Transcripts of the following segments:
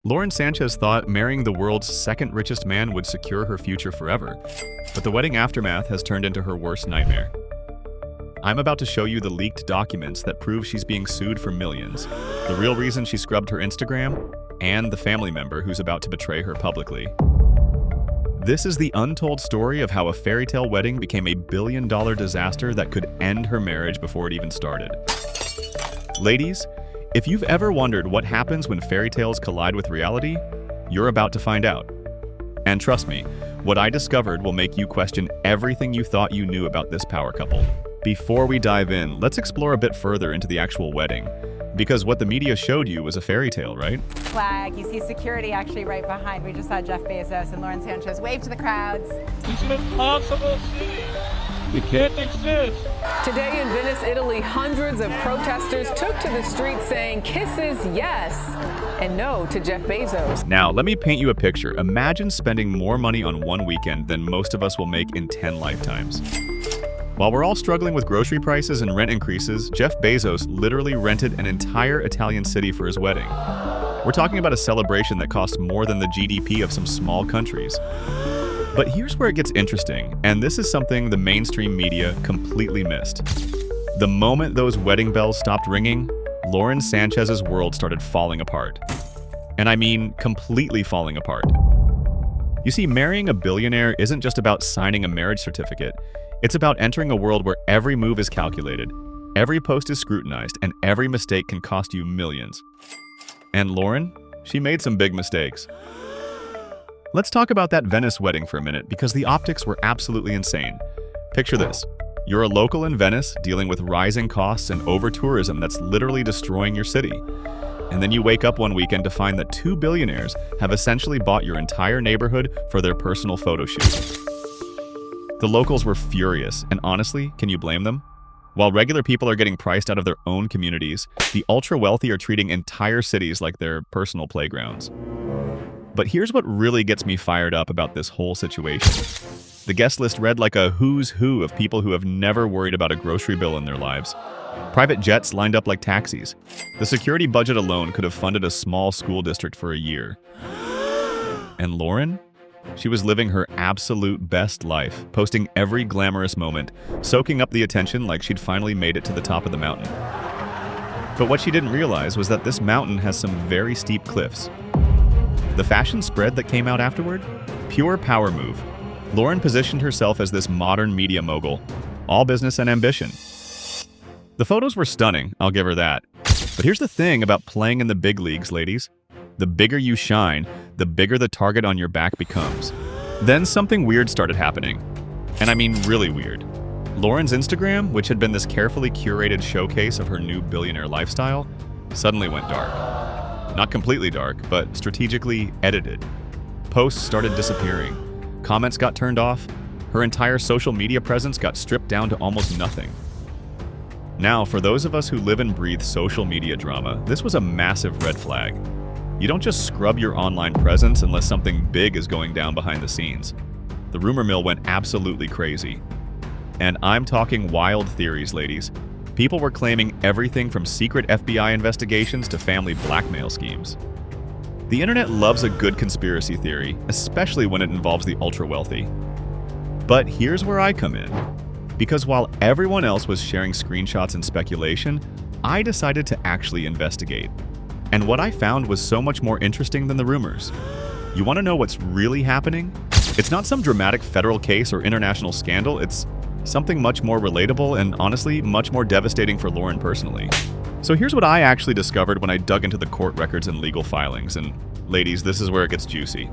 Lauren Sanchez thought marrying the world's second richest man would secure her future forever, but the wedding aftermath has turned into her worst nightmare. I'm about to show you the leaked documents that prove she's being sued for millions, the real reason she scrubbed her Instagram, and the family member who's about to betray her publicly. This is the untold story of how a fairy tale wedding became a billion-dollar disaster that could end her marriage before it even started. Ladies, if you've ever wondered what happens when fairy tales collide with reality, you're about to find out. And trust me, what I discovered will make you question everything you thought you knew about this power couple. Before we dive in, let's explore a bit further into the actual wedding. Because what the media showed you was a fairy tale, right? Flag. You see security actually right behind. We just saw Jeff Bezos and Lauren Sanchez wave to the crowds. It's an impossible city. It can't exist. Today in Venice, Italy, hundreds of protesters took to the streets saying kisses yes and no to Jeff Bezos. Now, let me paint you a picture. Imagine spending more money on one weekend than most of us will make in 10 lifetimes. While we're all struggling with grocery prices and rent increases, Jeff Bezos literally rented an entire Italian city for his wedding. We're talking about a celebration that costs more than the GDP of some small countries. But here's where it gets interesting, and this is something the mainstream media completely missed. The moment those wedding bells stopped ringing, Lauren Sanchez's world started falling apart. And I mean completely falling apart. You see, marrying a billionaire isn't just about signing a marriage certificate. It's about entering a world where every move is calculated, every post is scrutinized, and every mistake can cost you millions. And Lauren, she made some big mistakes. Let's talk about that Venice wedding for a minute, because the optics were absolutely insane. Picture this. You're a local in Venice dealing with rising costs and over-tourism that's literally destroying your city. And then you wake up one weekend to find that two billionaires have essentially bought your entire neighborhood for their personal photo shoot. The locals were furious, and honestly, can you blame them? While regular people are getting priced out of their own communities, the ultra-wealthy are treating entire cities like their personal playgrounds. But here's what really gets me fired up about this whole situation. The guest list read like a who's who of people who have never worried about a grocery bill in their lives. Private jets lined up like taxis. The security budget alone could have funded a small school district for a year. And Lauren? She was living her absolute best life, posting every glamorous moment, soaking up the attention like she'd finally made it to the top of the mountain. But what she didn't realize was that this mountain has some very steep cliffs. The fashion spread that came out afterward? Pure power move. Lauren positioned herself as this modern media mogul, all business and ambition. The photos were stunning, I'll give her that. But here's the thing about playing in the big leagues, ladies. The bigger you shine, the bigger the target on your back becomes. Then something weird started happening. And I mean really weird. Lauren's Instagram, which had been this carefully curated showcase of her new billionaire lifestyle, suddenly went dark. Not completely dark, but strategically edited. Posts started disappearing. Comments got turned off. Her entire social media presence got stripped down to almost nothing. Now, for those of us who live and breathe social media drama, this was a massive red flag. You don't just scrub your online presence unless something big is going down behind the scenes. The rumor mill went absolutely crazy. And I'm talking wild theories, ladies. People were claiming everything from secret FBI investigations to family blackmail schemes. The internet loves a good conspiracy theory, especially when it involves the ultra-wealthy. But here's where I come in. Because while everyone else was sharing screenshots and speculation, I decided to actually investigate. And what I found was so much more interesting than the rumors. You want to know what's really happening? It's not some dramatic federal case or international scandal, it's something much more relatable and honestly much more devastating for Lauren personally. So here's what I actually discovered when I dug into the court records and legal filings, and ladies, this is where it gets juicy.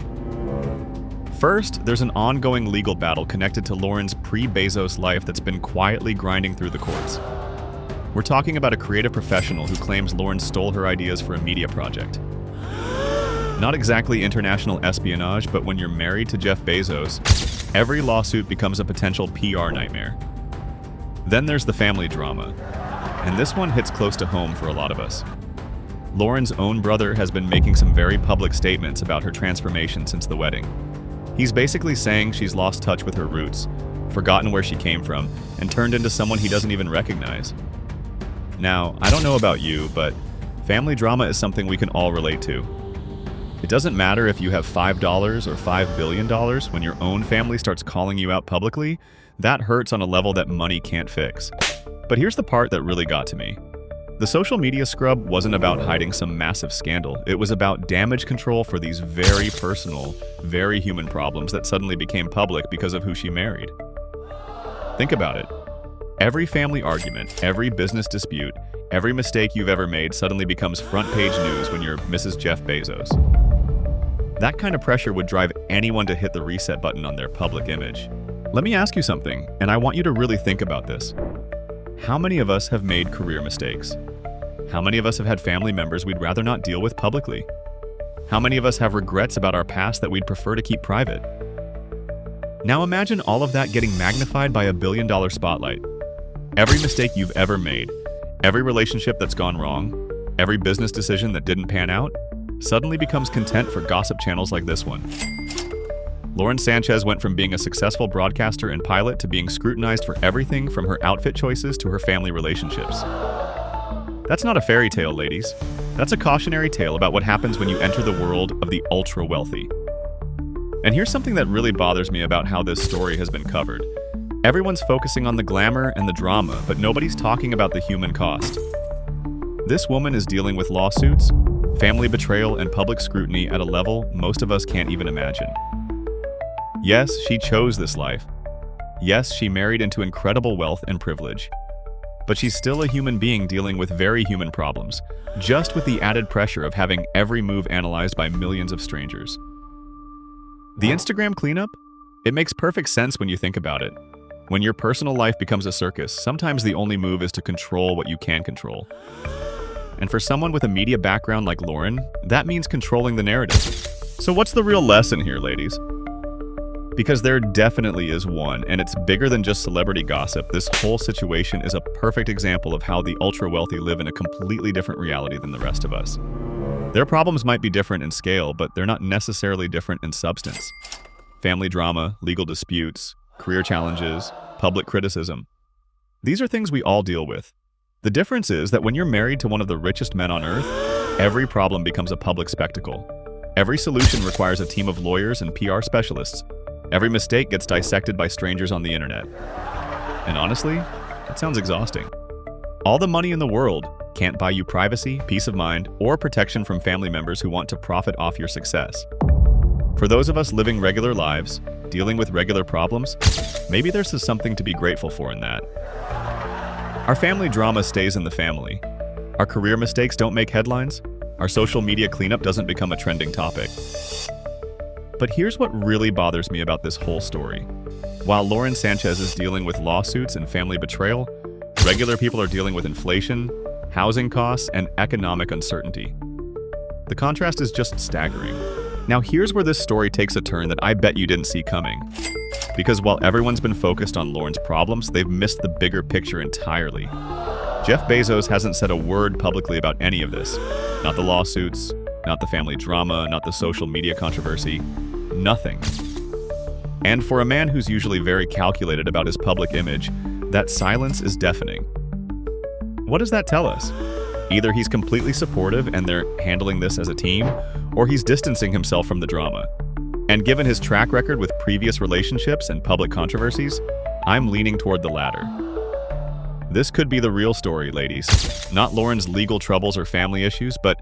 First, there's an ongoing legal battle connected to Lauren's pre-Bezos life that's been quietly grinding through the courts. We're talking about a creative professional who claims Lauren stole her ideas for a media project. Not exactly international espionage, but when you're married to Jeff Bezos, every lawsuit becomes a potential PR nightmare. Then there's the family drama, and this one hits close to home for a lot of us. Lauren's own brother has been making some very public statements about her transformation since the wedding. He's basically saying she's lost touch with her roots, forgotten where she came from, and turned into someone he doesn't even recognize. Now, I don't know about you, but family drama is something we can all relate to. It doesn't matter if you have $5 or $5 billion when your own family starts calling you out publicly. That hurts on a level that money can't fix. But here's the part that really got to me. The social media scrub wasn't about hiding some massive scandal. It was about damage control for these very personal, very human problems that suddenly became public because of who she married. Think about it. Every family argument, every business dispute, every mistake you've ever made suddenly becomes front-page news when you're Mrs. Jeff Bezos. That kind of pressure would drive anyone to hit the reset button on their public image. Let me ask you something, and I want you to really think about this. How many of us have made career mistakes? How many of us have had family members we'd rather not deal with publicly? How many of us have regrets about our past that we'd prefer to keep private? Now imagine all of that getting magnified by $1 billion spotlight. Every mistake you've ever made, every relationship that's gone wrong, every business decision that didn't pan out, suddenly becomes content for gossip channels like this one. Lauren Sanchez went from being a successful broadcaster and pilot to being scrutinized for everything from her outfit choices to her family relationships. That's not a fairy tale, ladies. That's a cautionary tale about what happens when you enter the world of the ultra-wealthy. And here's something that really bothers me about how this story has been covered. Everyone's focusing on the glamour and the drama, but nobody's talking about the human cost. This woman is dealing with lawsuits, family betrayal, and public scrutiny at a level most of us can't even imagine. Yes, she chose this life. Yes, she married into incredible wealth and privilege. But she's still a human being dealing with very human problems, just with the added pressure of having every move analyzed by millions of strangers. The Instagram cleanup? It makes perfect sense when you think about it. When your personal life becomes a circus, sometimes the only move is to control what you can control. And for someone with a media background like Lauren, that means controlling the narrative. So what's the real lesson here, ladies? Because there definitely is one, and it's bigger than just celebrity gossip. This whole situation is a perfect example of how the ultra-wealthy live in a completely different reality than the rest of us. Their problems might be different in scale, but they're not necessarily different in substance. Family drama, legal disputes, career challenges, public criticism. These are things we all deal with. The difference is that when you're married to one of the richest men on earth, every problem becomes a public spectacle. Every solution requires a team of lawyers and PR specialists. Every mistake gets dissected by strangers on the internet. And honestly, it sounds exhausting. All the money in the world can't buy you privacy, peace of mind, or protection from family members who want to profit off your success. For those of us living regular lives, dealing with regular problems, maybe there's something to be grateful for in that. Our family drama stays in the family. Our career mistakes don't make headlines. Our social media cleanup doesn't become a trending topic. But here's what really bothers me about this whole story. While Lauren Sanchez is dealing with lawsuits and family betrayal, regular people are dealing with inflation, housing costs, and economic uncertainty. The contrast is just staggering. Now here's where this story takes a turn that I bet you didn't see coming. Because while everyone's been focused on Lauren's problems, they've missed the bigger picture entirely. Jeff Bezos hasn't said a word publicly about any of this. Not the lawsuits, not the family drama, not the social media controversy. Nothing. And for a man who's usually very calculated about his public image, that silence is deafening. What does that tell us? Either he's completely supportive and they're handling this as a team, or he's distancing himself from the drama. And given his track record with previous relationships and public controversies, I'm leaning toward the latter. This could be the real story, ladies. Not Lauren's legal troubles or family issues, but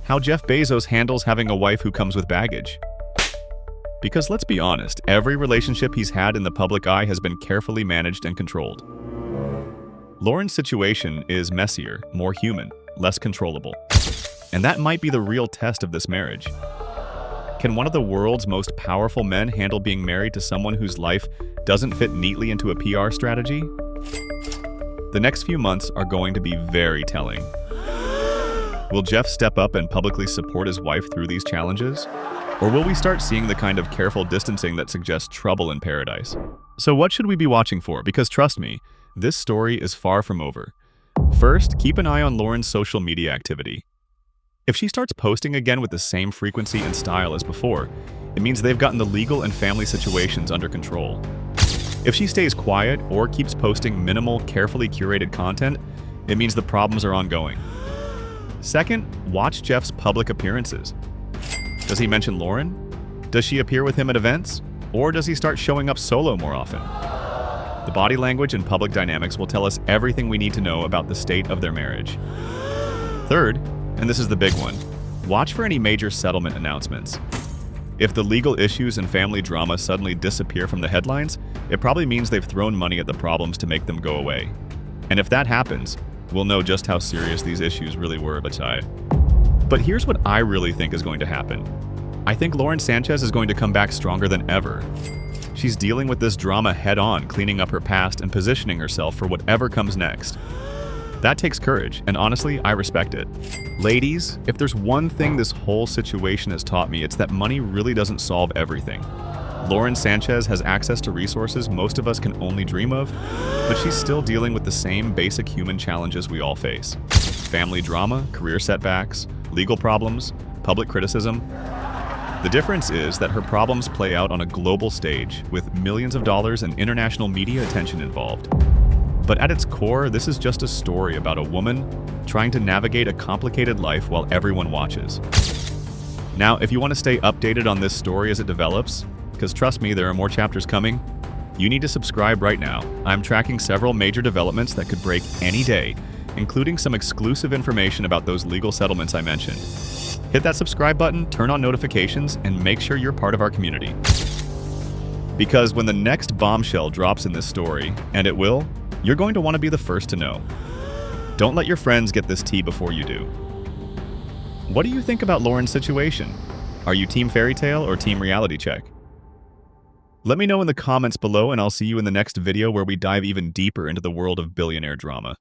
how Jeff Bezos handles having a wife who comes with baggage. Because let's be honest, every relationship he's had in the public eye has been carefully managed and controlled. Lauren's situation is messier, more human, less controllable. And that might be the real test of this marriage. Can one of the world's most powerful men handle being married to someone whose life doesn't fit neatly into a PR strategy? The next few months are going to be very telling. Will Jeff step up and publicly support his wife through these challenges? Or will we start seeing the kind of careful distancing that suggests trouble in paradise? So what should we be watching for? Because trust me, this story is far from over. First, keep an eye on Lauren's social media activity. If she starts posting again with the same frequency and style as before, it means they've gotten the legal and family situations under control. If she stays quiet or keeps posting minimal, carefully curated content, it means the problems are ongoing. Second, watch Jeff's public appearances. Does he mention Lauren? Does she appear with him at events? Or does he start showing up solo more often? The body language and public dynamics will tell us everything we need to know about the state of their marriage. Third, and this is the big one, watch for any major settlement announcements. If the legal issues and family drama suddenly disappear from the headlines, it probably means they've thrown money at the problems to make them go away. And if that happens, we'll know just how serious these issues really were, Bachai. But here's what I really think is going to happen. I think Lauren Sanchez is going to come back stronger than ever. She's dealing with this drama head-on, cleaning up her past and positioning herself for whatever comes next. That takes courage, and honestly, I respect it. Ladies, if there's one thing this whole situation has taught me, it's that money really doesn't solve everything. Lauren Sanchez has access to resources most of us can only dream of, but she's still dealing with the same basic human challenges we all face. Family drama, career setbacks, legal problems, public criticism. The difference is that her problems play out on a global stage with millions of dollars and international media attention involved. But at its core, this is just a story about a woman trying to navigate a complicated life while everyone watches. Now, if you want to stay updated on this story as it develops, because trust me, there are more chapters coming, you need to subscribe right now. I'm tracking several major developments that could break any day, including some exclusive information about those legal settlements I mentioned. Hit that subscribe button, turn on notifications, and make sure you're part of our community. Because when the next bombshell drops in this story, and it will, you're going to want to be the first to know. Don't let your friends get this tea before you do. What do you think about Lauren's situation? Are you team fairy tale or team reality check? Let me know in the comments below, and I'll see you in the next video where we dive even deeper into the world of billionaire drama.